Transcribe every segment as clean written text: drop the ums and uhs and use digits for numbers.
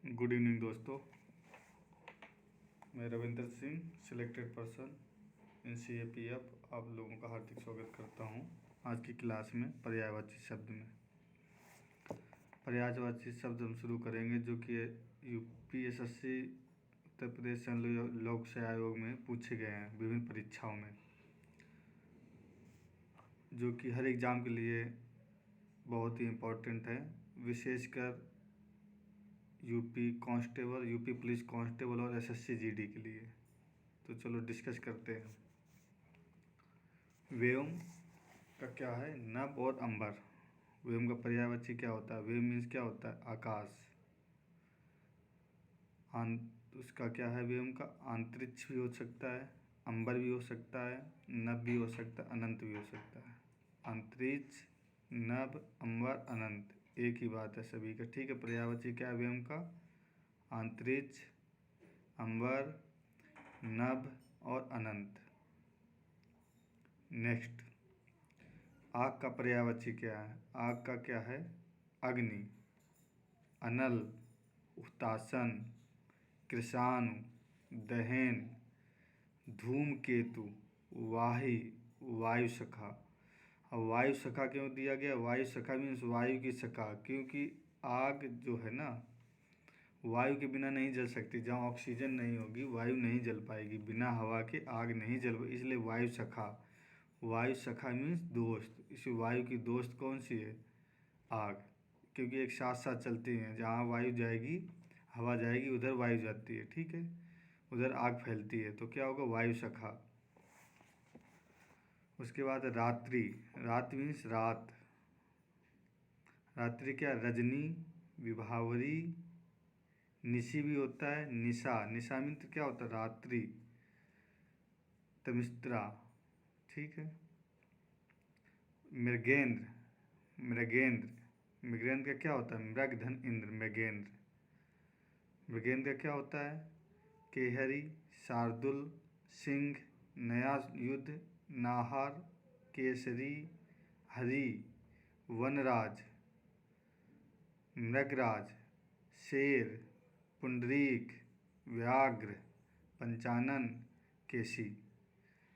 Good evening दोस्तों। मैं Ravinder Singh, selected person in CAPF, आप लोगों का हार्दिक स्वागत करता हूं। आज की क्लास में पर्यायवाची शब्द में पर्यायवाची शब्द हम शुरू करेंगे जो कि UPSSC उत्तर प्रदेश लोक सेवा आयोग में पूछे गए हैं विभिन्न परीक्षाओं में, जो कि हर एग्ज़ाम के लिए बहुत ही इम्पोर्टेंट है, विशेषकर UP constable, UP police constable और SSC GD के लिए। तो चलो डिस्कस करते हैं। व्योम का क्या है? नभ और अंबर। व्योम का पर्यायवाची क्या होता है? व्योम मीन्स क्या होता है? आकाश। उसका क्या है? व्योम का अंतरिक्ष भी हो सकता है, अंबर भी हो सकता है, नभ भी हो सकता है, अनंत भी हो सकता है। अंतरिक्ष, नभ, अंबर, अनंत एक ही बात है सभी का, ठीक है। पर्यायवाची क्या है व्योम का? अंतरिक्ष, अंबर, नभ और अनंत। नेक्स्ट, आग का पर्यायवाची क्या है? आग का क्या है? अग्नि, अनल, हुतासन, कृशाणु, दहन, धूमकेतु, वाही, वायुसखा। अब वायुसखा क्यों दिया गया? वायुसखा मीन्स वायु की सखा, क्योंकि आग जो है ना, वायु के बिना नहीं जल सकती। जहाँ ऑक्सीजन नहीं होगी वायु नहीं जल पाएगी, बिना हवा के आग नहीं जल पाएगी, इसलिए वायु सखा। वायु सखा मीन्स दोस्त। इस वायु की दोस्त कौन सी है? आग, क्योंकि एक साथ साथ चलती हैं। जहाँ वायु जाएगी, हवा जाएगी, उधर वायु जाती है, ठीक है, उधर आग फैलती है। तो क्या होगा? वायु सखा। उसके बाद रात्रि। रात्रि मीन्स रात। रात्रि क्या? रजनी, विभावरी, निशी भी होता है, निशा। निशा मीन्स क्या होता है? रात्रि, तमिस्त्रा, ठीक है। मृगेंद्र, मृगेंद्र, मृगेंद्र का क्या होता है? मृग धन इंद्र, मृगेंद्र। मृगेंद्र का क्या होता है? केहरी, शार्दुल, सिंह, नया युद्ध, नाहर, केसरी, हरि, वनराज, मृगराज, शेर, पुंडरीक, व्याघ्र, पंचानन, केसी।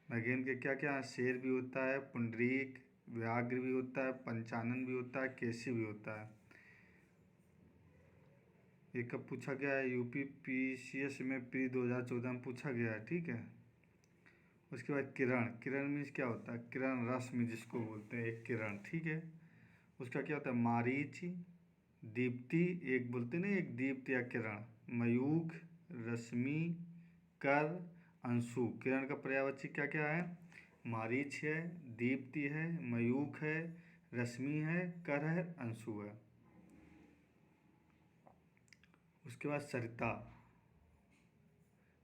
मृगेंद्र के क्या क्या है? शेर भी होता है, पुंडरीक, व्याघ्र भी होता है, पंचानन भी होता है, केसी भी होता है। ये कब पूछा गया है? UPPCS में प्री 2014 में पूछा गया है, ठीक है। उसके बाद किरण। किरण मीन्स क्या होता है? किरण रश्मि जिसको बोलते हैं, एक किरण, ठीक है। उसका क्या होता है? मारीच, दीप्ति, एक बोलते हैं ना, एक दीप्ति या किरण, मयूख, रश्मि, कर, अंशु। किरण का पर्यायवाची क्या क्या है? मारीच है, दीप्ति है, मयूख है, रश्मि है, कर है, अंशु है। उसके बाद सरिता।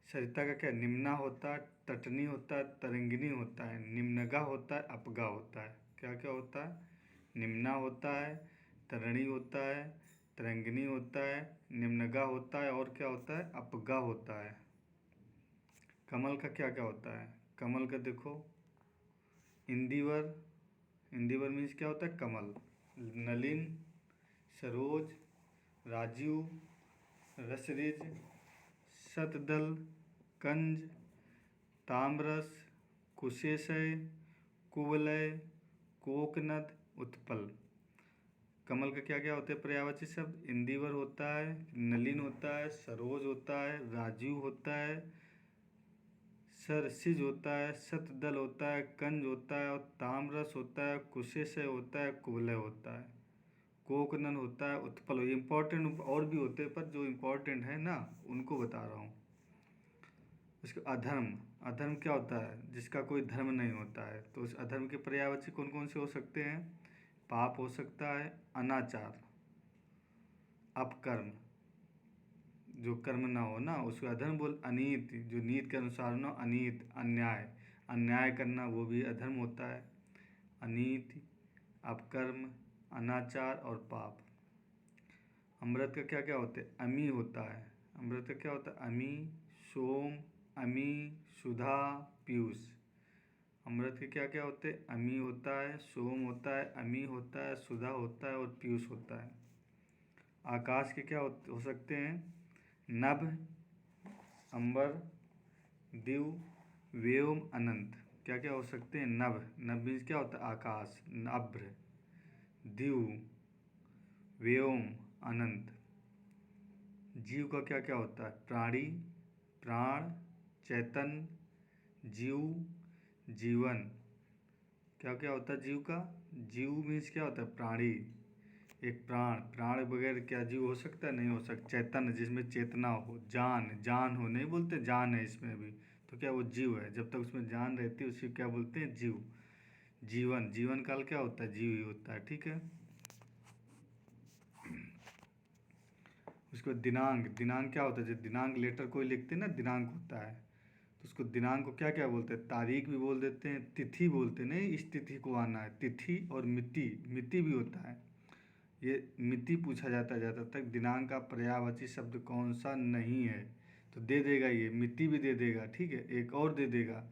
सरिता का क्या? निम्ना होता है, तटनी होता है, तरंगिनी होता है, निम्नगा होता है, अपगा होता है। क्या क्या होता है? निम्ना होता है, तरणी होता है, तरंगिनी होता है, निम्नगा होता है, और क्या होता है? अपगा होता है। कमल का क्या क्या होता है? कमल का देखो, इंदिवर। इंदिवर मीन्स क्या होता है? कमल। नलिन, सरोज, राजीव, रसरिज, शतदल, कंज, ताम्रस, कुशेशय, कुवलय, कोकनद, उत्पल। कमल का क्या क्या होते हैं पर्यायवाची शब्द? इंदिवर होता है, नलिन होता है, सरोज होता है, राजीव होता है, सरसिज होता है, शतदल होता है, कंज होता है, और ताम्रस होता है, कुशेशय होता है, कुवलय होता है, कोकनन होता है, उत्पल। इम्पोर्टेंट और भी होते हैं, पर जो इम्पोर्टेंट है ना उनको बता रहा हूँ। उसके अधर्म। अधर्म क्या होता है? जिसका कोई धर्म नहीं होता है। तो उस अधर्म के पर्यायवाची कौन कौन से हो सकते हैं? पाप हो सकता है, अनाचार, अपकर्म, जो कर्म ना हो ना उसको अधर्म बोल। अनीत, जो नीत के अनुसार ना, अनीत, अन्याय, अन्याय करना वो भी अधर्म होता है। अनीति, अपकर्म, अनाचार और पाप। अमृत का क्या क्या होता है? अमी होता है। अमृत का क्या होता है? अमी, सोम, अमी, सुधा, पीयूष। अमृत के क्या क्या होते हैं? अमी होता है, सोम होता है, अमी होता है, सुधा होता है और पीयूष होता है। आकाश के क्या हो सकते हैं? नभ, अंबर, दिव, व्योम, अनंत। क्या क्या हो सकते हैं? नभ, नभ मीन्स क्या होता है? आकाश, अभ्र, दिव, व्योम, अनंत। जीव का क्या क्या होता है? प्राणी, प्राण, चैतन्य, जीव, जीवन। क्या क्या होता है जीव का? जीव मीन्स क्या होता है? प्राणी, एक प्राण, प्राण बगैर क्या जीव हो सकता है? नहीं हो सकता। चैतन्य, जिसमें चेतना हो, जान, जान हो, नहीं बोलते जान है इसमें भी, तो क्या वो जीव है? जब तक उसमें जान रहती है उसी क्या बोलते हैं? जीव। जीवन, जीवन काल क्या होता है? जीव ही होता है, ठीक है। उसके बाद दिनांक, दिनांक क्या होता है? जब दिनांक लेटर कोई लिखते हैं ना, दिनांक होता है, तो उसको दिनांक को क्या क्या बोलते हैं? तारीख भी बोल देते हैं, तिथि बोलते हैं, नहीं इस तिथि को आना है, तिथि। और मिति, मिति भी होता है। ये मिति पूछा जाता है ज़्यादा तक, दिनांक का पर्यायवाची शब्द कौन सा नहीं है, तो दे देगा ये, मिति भी दे देगा, ठीक है। एक और दे देगा,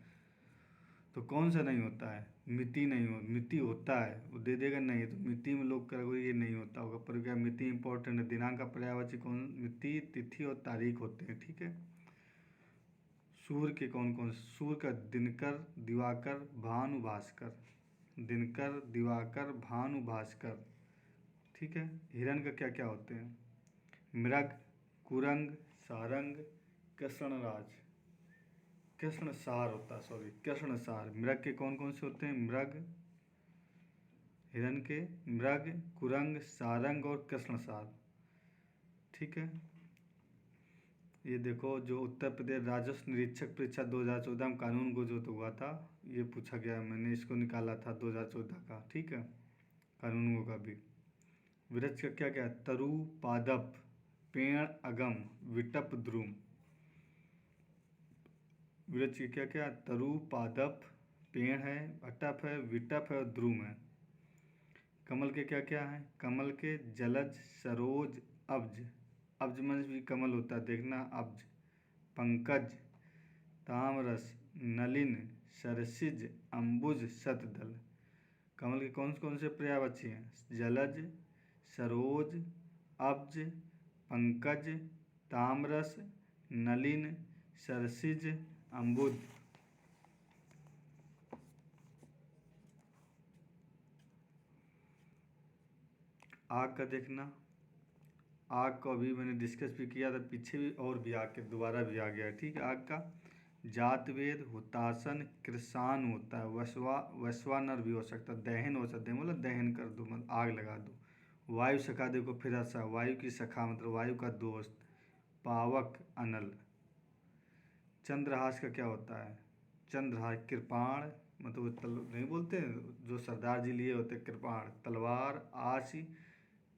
तो कौन सा नहीं होता है? मिति नहीं हो, मिति होता है, वो दे देगा नहीं, तो मिति में लोग कहोगे ये नहीं होता होगा, पर क्या मिति इंपॉर्टेंट है। दिनांक का पर्यायवाची कौन? मिति, तिथि और तारीख होते हैं, ठीक है। सूर्य के कौन कौन? सूर्य का दिनकर, दिवाकर, भानु, भास्कर। दिनकर, दिवाकर, भानु, भास्कर, ठीक है। हिरण का क्या क्या होते हैं? मृग, कुरंग, सारंग, कृष्णराज। कृष्णसार होता है, सॉरी कृष्णसार। मृग के कौन कौन से होते हैं? मृग, हिरण के मृग, कुरंग, सारंग और कृष्णसार, ठीक है। ये देखो, जो उत्तर प्रदेश राजस्व निरीक्षक परीक्षा 2014 में कानून को जो तो हुआ था, ये पूछा गया, मैंने इसको निकाला था 2014 का, ठीक है, कानूनों का भी। वृक्ष का क्या क्या है? तरु, पादप, पेड़, अगम, विटप, द्रुम। वृक्ष की क्या क्या? तरु, पादप, पेड़ है, अटप है, विटप है और द्रुम है। कमल के क्या क्या है? कमल के जलज, सरोज, अब्ज। अब्ज में भी कमल होता है, देखना, अब्ज। पंकज, तामरस, नलिन, सरसिज, अम्बुज, शतदल। कमल के कौन से पर्यायवाची हैं? जलज, सरोज, अब्ज, पंकज, ताम्रस, नलिन, सरसिज, अम्बुज। आग का देखना, आग को अभी मैंने डिस्कस भी किया था पीछे भी, और भी आग के दोबारा भी आ गया है, ठीक है। आग का जातवेद, हुतासन, कृसान होता है, वसवानर भी हो सकता है, दहन हो सकता है, मतलब दहन कर दो, मतलब आग लगा दो। वायु सखा, देखो फिर ऐसा, वायु की सखा मतलब वायु का दोस्त, पावक, अनल। चंद्रहास का क्या होता है? चंद्रहास कृपाण, मतलब वो नहीं बोलते जो सरदार जी लिए होते कृपाण, तलवार, आशी,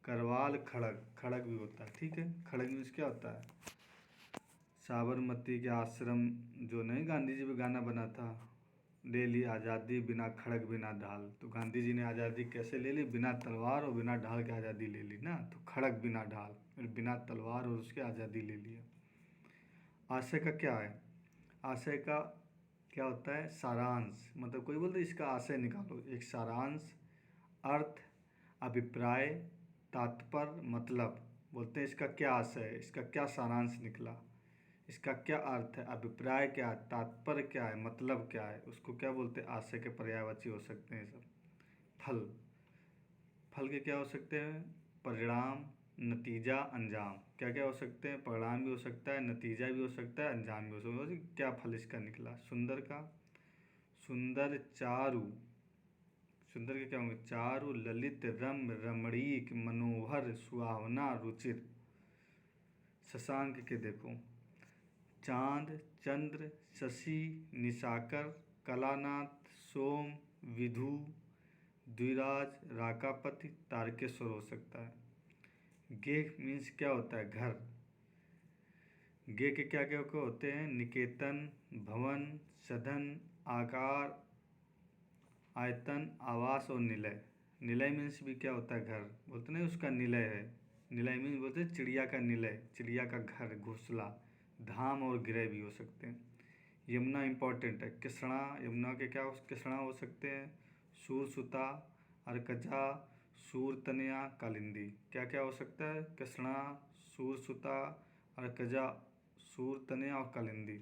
करवाल, खड़ग, खड़ग भी होता है, ठीक है। खड़ग मीन्स क्या होता है? साबरमती के आश्रम, जो नहीं गांधी जी पे गाना बना था, ले ली आज़ादी बिना खड़ग बिना ढाल, तो गांधी जी ने आज़ादी कैसे ले ली? बिना तलवार और बिना ढाल के आज़ादी ले ली ना, तो खड़ग बिना ढाल, फिर बिना तलवार और उसके आज़ादी ले लिया। आशय का क्या है? आशय का क्या होता है? सारांश, मतलब कोई बोलते इसका आशय निकालो, एक सारांश, अर्थ, अभिप्राय, तात्पर्य, मतलब। बोलते हैं इसका क्या आशय है, इसका क्या सारांश निकला, इसका क्या अर्थ है, अभिप्राय क्या है, तात्पर्य क्या है, मतलब क्या है, उसको क्या बोलते हैं? आशय के पर्यायवाची हो सकते हैं सब। फल, फल के क्या हो सकते हैं? परिणाम, नतीजा, अंजाम। क्या क्या हो सकते हैं? परिणाम भी हो सकता है, नतीजा भी हो सकता है, अंजाम भी हो सकता है। क्या फल इसका निकला? सुंदर का, सुंदर, चारु, सुंदर के क्या होंगे? चारु, ललित, रम्य, रमणीक, मनोहर, सुहावना, रुचिर। शशांक के देखो, चांद, चंद्र, शशि, निशाकर, कलानाथ, सोम, विधु, द्विराज, राकापति, तारकेश्वर हो सकता है। गे मीन्स क्या होता है? घर। गे के क्या क्या होते हैं? निकेतन, भवन, सदन, आकार, आयतन, आवास और निलय। निलय मीन्स भी क्या होता है? घर, बोलते नहीं उसका निलय है। निलय मीन्स बोलते हैं चिड़िया का निलय, चिड़िया का घर, घोंसला। धाम और गृह भी हो सकते हैं। यमुना इंपॉर्टेंट है। कृष्णा, यमुना के क्या कृष्णा हो सकते हैं? सूरसुता, अर्कजा, सूरतनया, कालिंदी। क्या क्या हो सकता है? कृष्णा, सूरसुता, अर्कजा, सूर, तने और कालिंदी।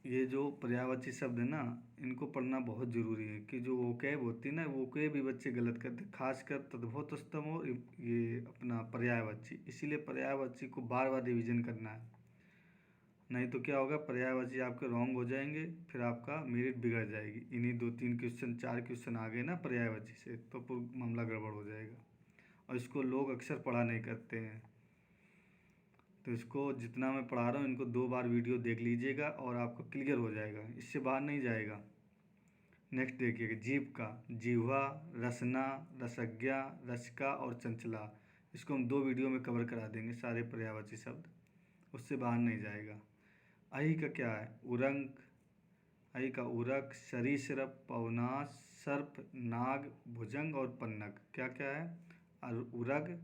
ये जो पर्यायवाची शब्द है ना, इनको पढ़ना बहुत ज़रूरी है कि जो वोकैब होती है ना, वोकैब भी बच्चे गलत करते हैं, खासकर तद्भव तत्सम और ये अपना पर्यायवाची। इसीलिए पर्यायवाची को बार बार रिवीजन करना है, नहीं तो क्या होगा, पर्यायवाची आपके रॉन्ग हो जाएंगे, फिर आपका मेरिट बिगड़ जाएगी। इन्हीं 2-3 क्वेश्चन 4 क्वेश्चन आ गए ना पर्यायवाची से, तो पूरा मामला गड़बड़ हो जाएगा। और इसको लोग अक्सर पढ़ा नहीं करते हैं, तो इसको जितना मैं पढ़ा रहा हूँ इनको 2 बार वीडियो देख लीजिएगा और आपको क्लियर हो जाएगा, इससे बाहर नहीं जाएगा। नेक्स्ट देखिएगा, जीभ का, जिह्वा, रसना, रसज्ञा, रसिका और चंचला। इसको हम 2 वीडियो में कवर करा देंगे सारे पर्यायवाची शब्द, उससे बाहर नहीं जाएगा। अहि का क्या है, उरंक, अहि का उरक, सरीसृप, पवनास, सर्प, नाग, भुजंग और पन्नग। क्या क्या है, उरग,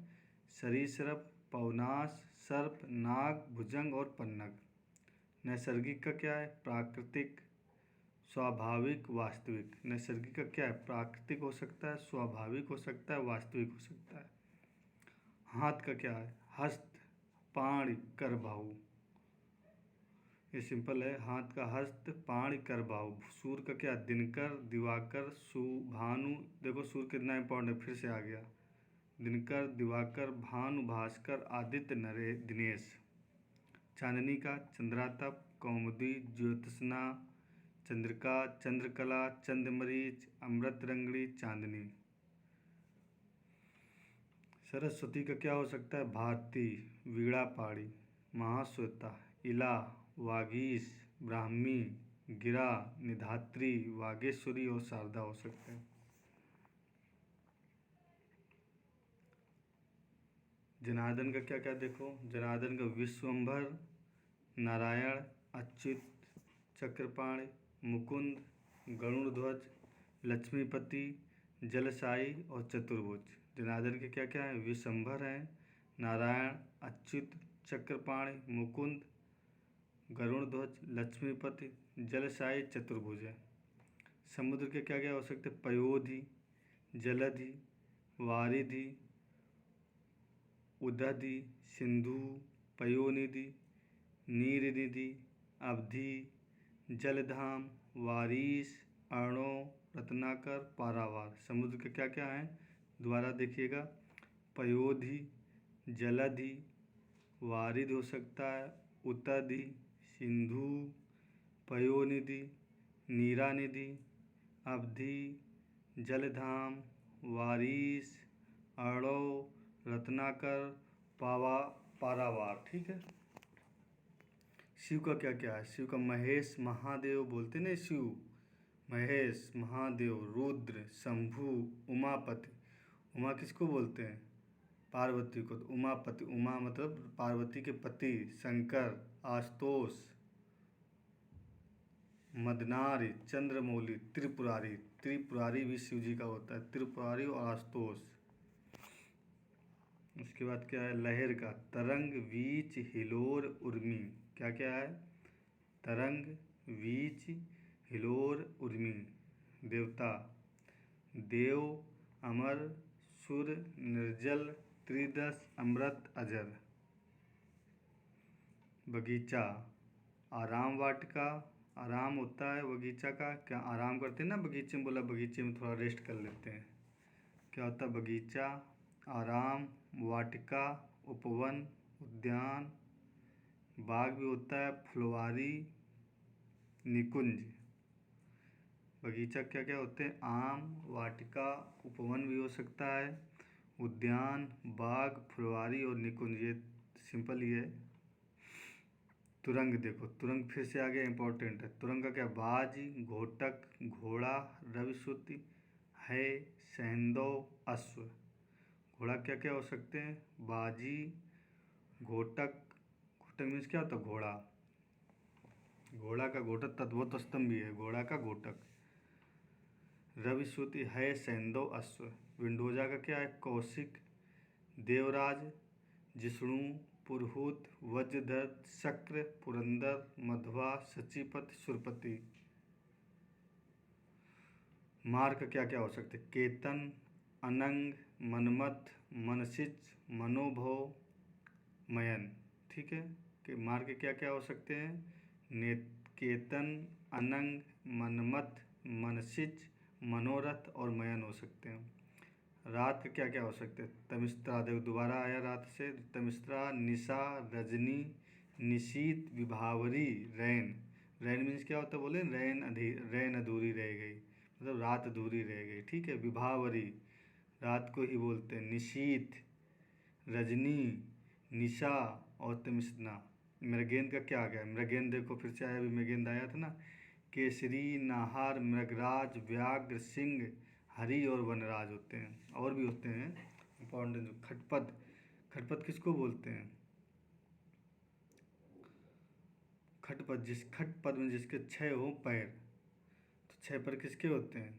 सरीसृप, पवनास, सर्प, नाग, भुजंग और पन्नग। नैसर्गिक का क्या है, प्राकृतिक, स्वाभाविक, वास्तविक। नैसर्गिक का क्या है, प्राकृतिक हो सकता है, स्वाभाविक हो सकता है, वास्तविक हो सकता है। हाथ का क्या है, हस्त, पाण, कर, बाहु। ये सिंपल है, हाथ का हस्त, पाण, कर, बाहु। सूर्य का क्या, दिनकर, दिवाकर, भानु। देखो सूर्य कितना इंपॉर्टेंट है, फिर से आ गया, दिनकर, दिवाकर, भानु, भास्कर, आदित्य, नरे, दिनेश। चांदनी का, चंद्रातप, कौमुदी, ज्योत्सना, चंद्रिका, चंद्रकला, चंद्रमरीच, अमृतरंगड़ी, चांदनी। सरस्वती का क्या हो सकता है, भारती, वीणा पाड़ी, महाश्वेता, इला, वागीश, ब्राह्मी, गिरा, निधात्री, वागेश्वरी और शारदा हो सकते हैं। जनार्दन का क्या क्या देखो, जनार्दन का विश्वंभर, नारायण, अच्युत, चक्रपाणि, मुकुंद, गरुड़ध्वज, लक्ष्मीपति, जलसाई और चतुर्भुज। जनार्दन के क्या क्या है, विश्वंभर हैं, नारायण, अच्युत, चक्रपाणि, मुकुंद, गरुड़ध्वज, लक्ष्मीपति, जलसाई, चतुर्भुज है। समुद्र के क्या क्या हो सकते, पयोधि, जलधि, वारिधि, उदधि, सिंधु, पयोनिधि, नीरनिधि, अवधि, जलधाम, वारिस, अर्णो, रत्नाकर, पारावार। समुद्र के क्या क्या हैं, दोबारा देखिएगा, पयोधि, जलधि, वारिध हो सकता है, उतधि, सिंधु, पयोनिधि, नीरानिधि, अवधि, जलधाम, वारिस, अर्णव, रत्नाकर, पारावार। ठीक है। शिव का क्या क्या है, शिव का महेश, महादेव बोलते ना शिव, महेश, महादेव, रुद्र, शंभु, उमापति। उमा किसको बोलते हैं, पार्वती को, तो उमापति, उमा मतलब पार्वती के पति, शंकर, आशुतोष, मदनारी, चंद्रमौली, त्रिपुरारी। त्रिपुरारी भी शिव जी का होता है, त्रिपुरारी और आशुतोष। उसके बाद क्या है, लहर का, तरंग, वीच, हिलोर, उर्मी। क्या क्या है, तरंग, वीच, हिलोर, उर्मी। देवता, देव, अमर, सुर, निर्जल, त्रिदश, अमृत, अजर। बगीचा, आराम वाटिका, आराम होता है बगीचा का, क्या आराम करते हैं ना बगीचे में, बोला बगीचे में थोड़ा रेस्ट कर लेते हैं। क्या होता है, बगीचा, आराम, वाटिका, उपवन, उद्यान, बाग भी होता है, फुलवारी, निकुंज। बगीचा क्या क्या होते हैं, आम, वाटिका, उपवन भी हो सकता है, उद्यान, बाग, फुलवारी और निकुंज। ये सिंपल ही है। तुरंग देखो, तुरंग फिर से आगे इम्पोर्टेंट है। तुरंग का क्या, बाज, घोटक, घोड़ा, रविश्रुति, है, सहंदव, अश्व। घोड़ा क्या क्या हो सकते हैं, बाजी, घोटक। घोटक मीन्स क्या होता है, घोड़ा। घोड़ा का घोटक तद्भव स्तंभ भी है, घोड़ा का घोटक। रविश्रुति, है, सहंदव, अश्व। विंडोजा का क्या है, कौशिक, देवराज, जिष्णु, पुरहुत, वज्रधर, शक्र, पुरंदर, मध्वा, शचीपति, सुरपति। मार का क्या क्या हो सकते, केतन, अनंग, मनमथ, मनसिच, मनोभव, मयन। ठीक है, कि मार्ग क्या क्या हो सकते हैं? केतन, अनंग, मनमथ, मनसिच, मनोरथ और मयन हो सकते हैं। रात के क्या क्या हो सकते हैं? तमिस्त्रा, देखो दोबारा आया रात से, तमिस्त्रा, निशा, रजनी, निशीत, विभावरी, रैन। रैन मीन्स क्या होता है बोले? रैन अधूरी रह गई, मतलब रात अधूरी रह गई। ठीक है, विभावरी रात को ही बोलते हैं। निशीत, रजनी, निशा और तमिस्ना। मृगेंद्र का क्या आ गया? मृगेंद्र देखो फिर से आया, अभी मृगेंद्र आया था ना। केसरी, नाहर, मृगराज, व्याघ्र, सिंह, हरि और वनराज होते हैं। और भी होते हैं इंपॉर्टेंट। खटपद, खटपद किसको बोलते हैं? खटपद, खटपद में जिसके 6 हो पैर, तो 6 पैर किसके होते हैं?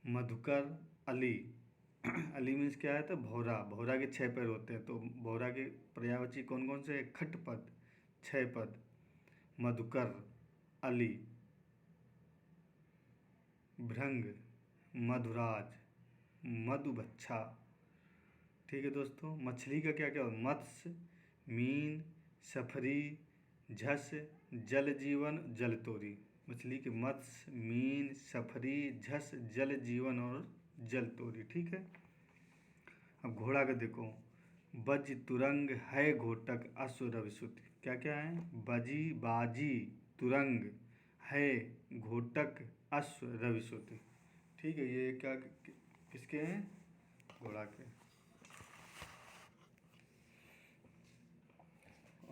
मधुकर, अली। अली मीन्स क्या है? तो भौरा, भौरा के 6 पैर होते हैं। तो भौरा के पर्यायवाची कौन कौन से? खटपद 6 पद, मधुकर, अली, भृंग, मधुराज, मधुबच्छा। ठीक है दोस्तों, मछली का क्या क्या हो? मत्स्य, मीन, सफरी, झस, जल जीवन, जलतोरी। मछली के मत्स्य, मीन, सफरी, झस, जल जीवन और जलतोरी। ठीक है, अब घोड़ा का देखो। बज, तुरंग, है, घोटक, अश्व, रविसुत। क्या क्या है? बजी, बाजी, तुरंग, है, घोटक, अश्व, रविसुत। ठीक है, ये क्या किसके हैं? घोड़ा के।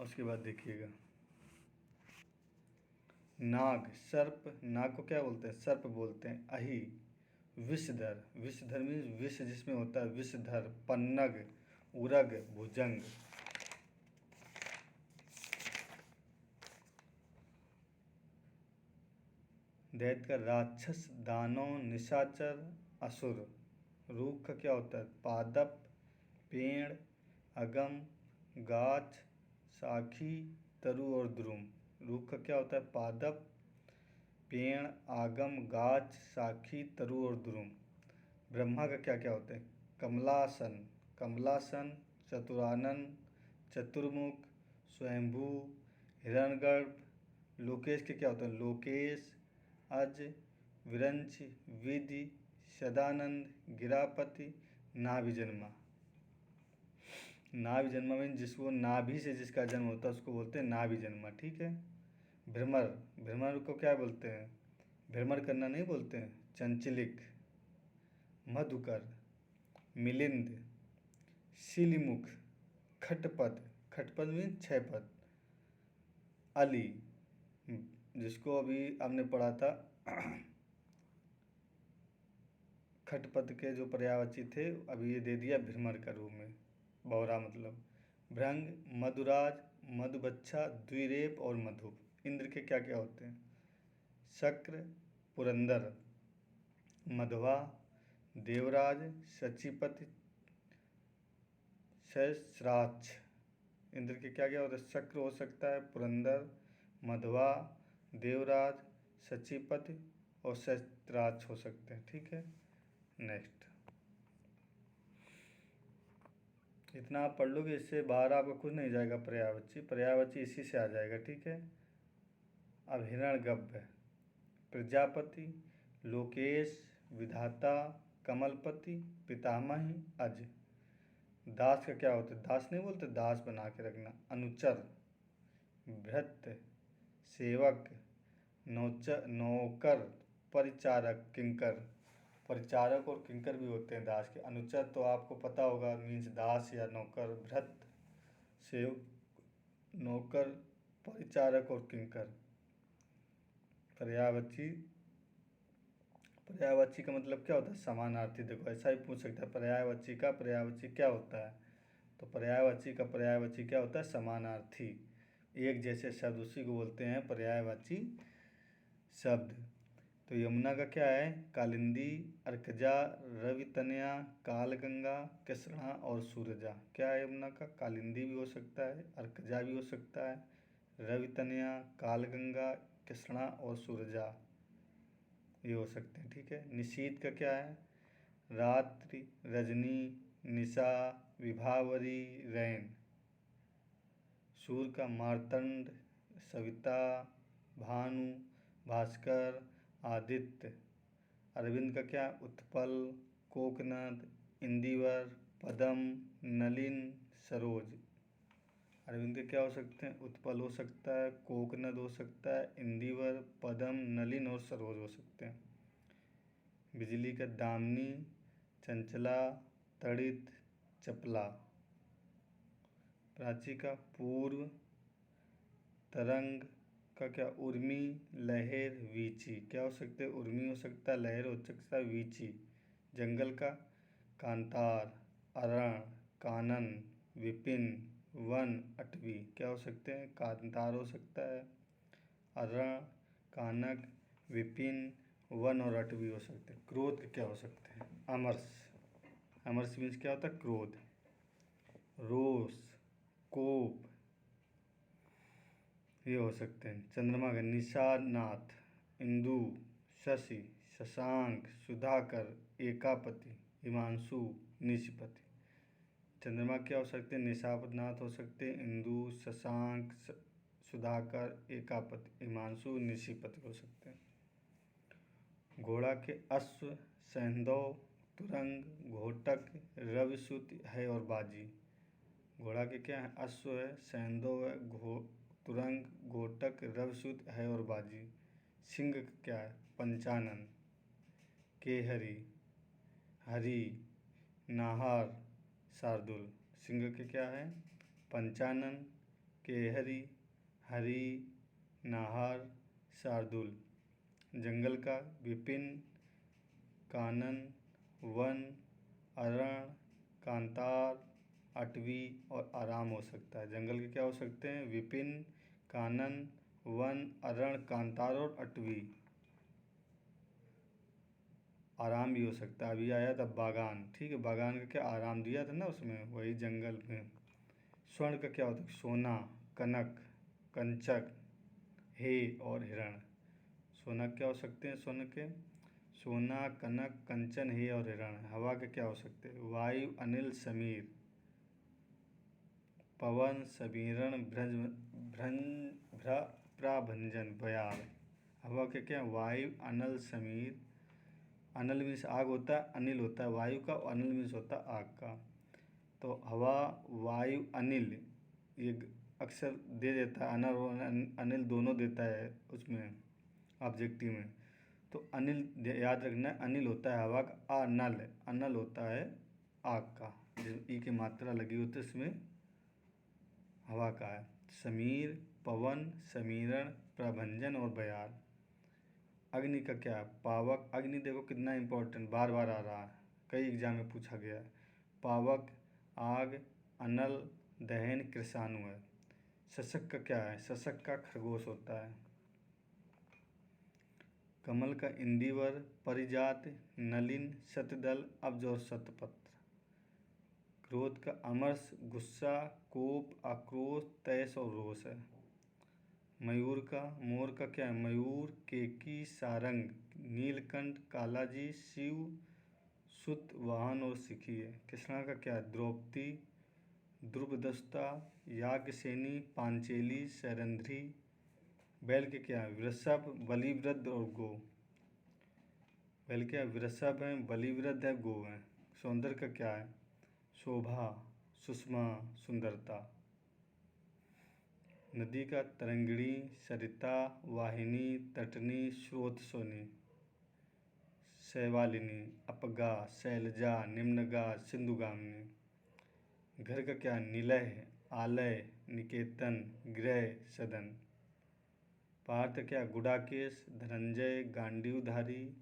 उसके बाद देखिएगा नाग, सर्प। नाग को क्या बोलते हैं? सर्प बोलते हैं। अहि, विषधर, विषधर मीन्स विष जिसमें होता है, विषधर। पन्नग, उरग, भुजंग। दैत्य का राक्षस, दानव, निशाचर, असुर। रूख का क्या होता है? पादप, पेड़, अगम, गाछ, शाखी, तरु और द्रुम। रूख का क्या होता है? पादप, पेड़, आगम, गाछ, शाखी, तरु और द्रुम। ब्रह्मा का क्या क्या होते हैं? कमलासन, कमलासन, चतुरानन, चतुर्मुख, स्वयंभू, हिरण्यगर्भ। लोकेश के क्या होते हैं? लोकेश, अज, विरंच, विधि, सदानंद, गिरापति, नाभिजन्मा। नाभिजन्मा मीन जिसको नाभि से जिसका जन्म होता है उसको बोलते हैं नाभिजन्मा। ठीक है, भ्रमर, भ्रमर को क्या बोलते हैं? भ्रमर करना नहीं बोलते हैं। चंचलिक, मधुकर, मिलिंद, शिलिमुख, खटपद, खटपद मीन 6 पद, अली, जिसको अभी हमने पढ़ा था खटपद के जो पर्यायवाची थे, अभी ये दे दिया भ्रमर का रूप में, बौरा मतलब। भृंग, मधुराज, मधुबच्छा, द्विरेप और मधुप। इंद्र के क्या क्या होते हैं? शक्र, पुरंदर, मधवा, देवराज, सचिपति, सहस्राक्ष। इंद्र के क्या क्या होते हैं? शक्र हो सकता है, पुरंदर, मधवा, देवराज, सचिपति और सहस्त्राक्ष हो सकते हैं। ठीक है, नेक्स्ट। इतना आप पढ़ लोगे, इससे बाहर आपका कुछ नहीं जाएगा। पर्यायवाची, पर्यायवाची इसी से आ जाएगा। ठीक है, अब हिरण्यगर्भ, प्रजापति, लोकेश, विधाता, कमलपति, पितामही, अज। दास का क्या होता है? दास नहीं बोलते, दास बना के रखना। अनुचर, भृत्य, सेवक, नौकर, परिचारक, किंकर। परिचारक और किंकर भी होते हैं दास के। अनुचर तो आपको पता होगा मीन्स दास या नौकर। भृत्य, सेवक, नौकर, परिचारक और किंकर। पर्यायवाची, पर्यायवाची का मतलब क्या होता है? समानार्थी। देखो ऐसा ही पूछ सकता है, पर्यायवाची का पर्यायवाची क्या होता है? तो पर्यायवाची का पर्यायवाची क्या होता है? समानार्थी। एक जैसे शब्द उसी को बोलते हैं पर्यायवाची शब्द। तो यमुना का क्या है? कालिंदी, अर्कजा, रवितनया, कालगंगा, कृष्णा और सूरजा। क्या है यमुना का? कालिंदी भी हो सकता है, अर्कजा भी हो सकता है, रवितनया, कालगंगा, कृष्णा और सूरजा ये हो सकते हैं। ठीक है, निशीत का क्या है? रात्रि, रजनी, निशा, विभावरी, रैन। सूर्य का मार्तंड, सविता, भानु, भास्कर, आदित्य। अरविंद का क्या, उत्पल, कोकनद, इंदिवर, पदम, नलिन, सरोज। अरविंद के क्या हो सकते हैं, उत्पल हो सकता है, कोकनद हो सकता है, इंदिवर, पदम, नलिन और सरोज हो सकते हैं। बिजली का दामिनी, चंचला, तड़ित, चपला। प्राची का पूर्व, तरंग का क्या, उर्मी, लहर, वीची। क्या हो सकते हैं, उर्मी हो सकता है, लहर हो सकता है, वीची। जंगल का कांतार, अरण, कानन, विपिन, वन, अटवी। क्या हो सकते हैं, कांतार हो सकता है, अरण, कानक, विपिन, वन और अटवी हो सकते हैं। क्रोध के क्या हो सकते हैं, अमरस। अमरस मीन्स क्या होता है, क्रोध, रोष, कोप, ये हो सकते हैं। चंद्रमा का निशानाथ, इंदु, शशि, शशांक, सुधाकर, एकापति, हिमांशु, निशिपति। चंद्रमा क्या हो सकते हैं, निशानाथ हो सकते हैं, इंदु, शशांक, सुधाकर, एकापति, हिमांशु, निशिपति हो सकते हैं। घोड़ा के अश्व, सैंधव, तुरंग, घोटक, रविसुत है और बाजी। घोड़ा के क्या है, अश्व है, सैंधव है, तुरंग, घोटक, रविसुत है और बाजी। सिंह का क्या है, पंचानन, केहरी, हरी, नाहर, शार्दुल। सिंह के क्या है, पंचानन, केहरी, हरी, नाहर, शार्दुल। जंगल का विपिन, कानन, वन, अरण, कांतार, अटवी और आराम हो सकता है। जंगल के क्या हो सकते हैं, विपिन, कानन, वन, अरण, कांतार और अटवी। आराम भी हो सकता है, अभी आया था बागान, ठीक है, बागान का क्या, आराम दिया था ना उसमें, वही जंगल में। स्वर्ण का क्या होता है, सोना, कनक, कंचक, हे और हिरण। सोना क्या हो सकते हैं, स्वर्ण के सोना, कनक, कंचन, हे और हिरण। हवा के क्या हो सकते हैं, वायु, अनिल, समीर, पवन, समीरण, प्राभंजन, बयार। हवा के क्या, वायु, अनल, समीर। अनल मीन्स आग होता है, अनिल होता है वायु का, और अनिल मीन्स होता है आग का। तो हवा, वायु, अनिल, ये अक्सर दे देता है, अनल और अनिल दोनों देता है उसमें ऑब्जेक्टिव में। तो अनिल याद रखना है, अनिल होता है हवा का, अनल, अनल होता है आग का, ई की मात्रा लगी होती है इसमें, हवा का है। समीर, पवन, समीरण, प्रभंजन और बयार। अग्नि का क्या है, पावक। अग्नि देखो कितना इंपॉर्टेंट, बार बार आ रहा है, कई एग्जाम में पूछा गया है। पावक, आग, अनल, दहन, कृषाणु है। शशक का क्या है, शशक का खरगोश होता है। कमल का इंदिवर, परिजात, नलिन, शतदल, अब्ज और शतपत्र। क्रोध का अमरस, गुस्सा, कोप, आक्रोश, तैश और रोष है। मयूर का, मोर का क्या है, मयूर, केकी, सारंग, नीलकंठ, कालाजी, शिव, सुत, वाहन और सिखी है। कृष्णा का क्या है, द्रौपदी, ध्रुवदस्ता, याज्ञसेनी, पांचेली, सैरंध्री। बैल के क्या है, वृषभ, बलिवृद्ध और गो। बैल क्या है, वृषभ है, बलिवृद्ध है, गो है। सौंदर्य का क्या है, शोभा, सुषमा, सुंदरता। नदी का तरंगिणी, सरिता, वाहिनी, तटनी, स्रोत, सोनी। शैवालिनी, अपगा, शैलजा, निम्नगा, सिंधुगामिनी। घर का क्या, निलय, आलय, निकेतन, गृह, सदन। पहाड़ का क्या, गुडाकेश, धनंजय, गांडीवधारी,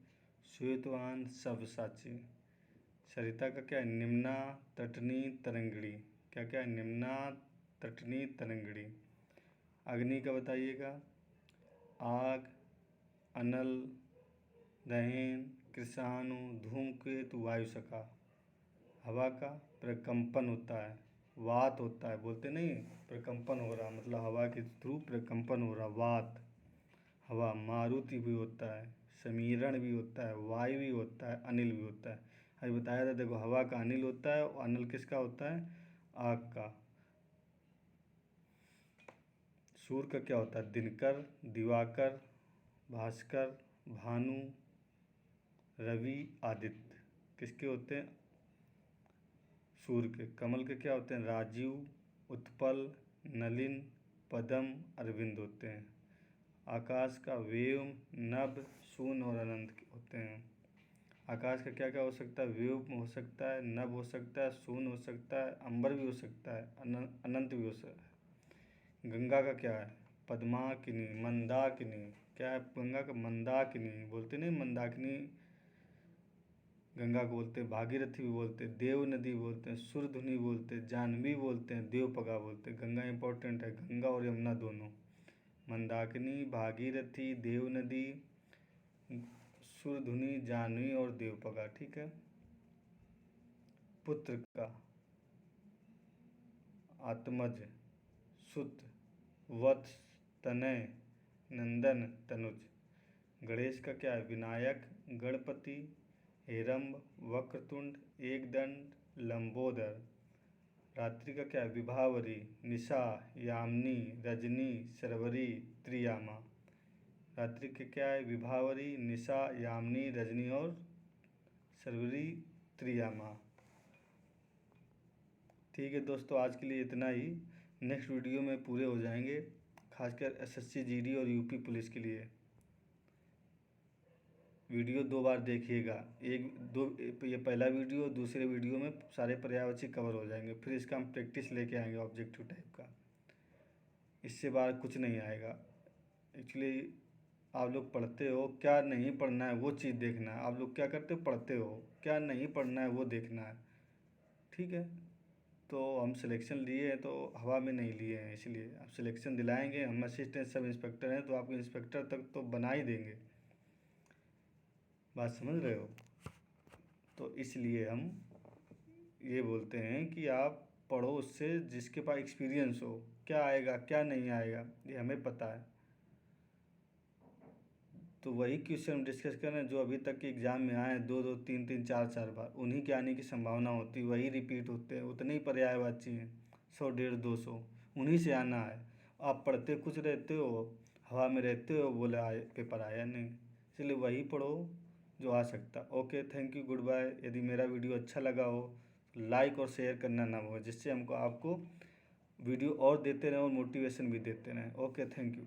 श्वेतवान, सव्यसाची। सरिता का क्या है, निम्ना, तटनी, तरंगिणी। क्या क्या है, निम्ना, तटनी, तरंगिणी। अग्नि का बताइएगा, आग, अनल, दहन, कृषाणु, धूमकेतु, वायुसखा। हवा का प्रकंपन होता है, वात होता है, बोलते नहीं प्रकंपन हो रहा, मतलब हवा के थ्रू प्रकंपन हो रहा, वात। हवा, मारुति भी होता है, समीरण भी होता है, वायु भी होता है, अनिल भी होता है। अभी बताया था देखो, हवा का अनिल होता है और अनल किसका होता है, आग का। सूर्य का क्या होता है, दिनकर, दिवाकर, भास्कर, भानु, रवि, आदित्य, किसके होते हैं, सूर्य के। कमल के क्या होते हैं, राजीव, उत्पल, नलिन, पदम, अरविंद होते हैं। आकाश का व्योम, नभ, शून्य और अनंत होते हैं। आकाश का क्या क्या हो सकता है, व्योम हो सकता है, नभ हो सकता है, शून्य हो सकता है, अंबर भी हो सकता है, अनंत भी हो सकता है। गंगा का क्या है, पद्माकिनी, मंदाकिनी, क्या है गंगा का, मंदाकिनी बोलते नहीं, मंदाकिनी गंगा को बोलते हैं, भागीरथी भी बोलते हैं, देव नदी बोलते हैं, सुरधुनी बोलते हैं, जाह्नवी बोलते हैं, देवपगा बोलते हैं। गंगा इंपॉर्टेंट है, गंगा और यमुना दोनों। मंदाकिनी, भागीरथी, देव नदी, सुरधुनी, जाह्नवी और देवपगा, ठीक है। पुत्र का आत्मज, सुत, वत्स, तनय, नंदन, तनुज। गणेश का क्या है, विनायक, गणपति, हेरम्ब, वक्रतुंड, एकदंड, लंबोदर। रात्रि का क्या है, विभावरी, निशा, यामिनी, रजनी, शर्वरी, त्रियामा। रात्रि के क्या है, विभावरी, निशा, यामिनी, रजनी और शर्वरी, त्रियामा। ठीक है दोस्तों, आज के लिए इतना ही। नेक्स्ट वीडियो में पूरे हो जाएंगे, खासकर एसएससी जीडी और यूपी पुलिस के लिए। वीडियो 2 बार देखिएगा, एक दो, ये पहला वीडियो, दूसरे वीडियो में सारे पर्यायवाची कवर हो जाएंगे। फिर इसका हम प्रैक्टिस लेके आएंगे ऑब्जेक्टिव टाइप का, इससे बाहर कुछ नहीं आएगा। एक्चुअली आप लोग पढ़ते हो, क्या नहीं पढ़ना है वो चीज़ देखना है। आप लोग क्या करते हो, पढ़ते हो, क्या नहीं पढ़ना है वो देखना है, ठीक है। तो हम सिलेक्शन लिए हैं तो हवा में नहीं लिए हैं, इसलिए आप सिलेक्शन दिलाएंगे। हम असिस्टेंट सब इंस्पेक्टर हैं तो आपको इंस्पेक्टर तक तो बना ही देंगे, बात समझ रहे हो। तो इसलिए हम ये बोलते हैं कि आप पढ़ो उससे जिसके पास एक्सपीरियंस हो, क्या आएगा क्या नहीं आएगा ये हमें पता है। तो वही क्वेश्चन डिस्कस कर रहे हैं जो अभी तक के एग्ज़ाम में आए हैं, 2-2, 3-3, 4-4 बार, उन्हीं के आने की संभावना होती है, वही रिपीट होते हैं, उतने ही पर्यायवाची हैं, 100, 150, 200, उन्हीं से आना है। आप पढ़ते कुछ रहते हो, हवा में रहते हो, बोले आए पेपर आया नहीं, इसलिए वही पढ़ो जो आ सकता। Okay, thank you, goodbye. यदि मेरा वीडियो अच्छा लगा हो तो लाइक और शेयर करना ना भूलें, जिससे हमको आपको वीडियो और देते रहें और मोटिवेशन भी देते रहें। Okay, thank you.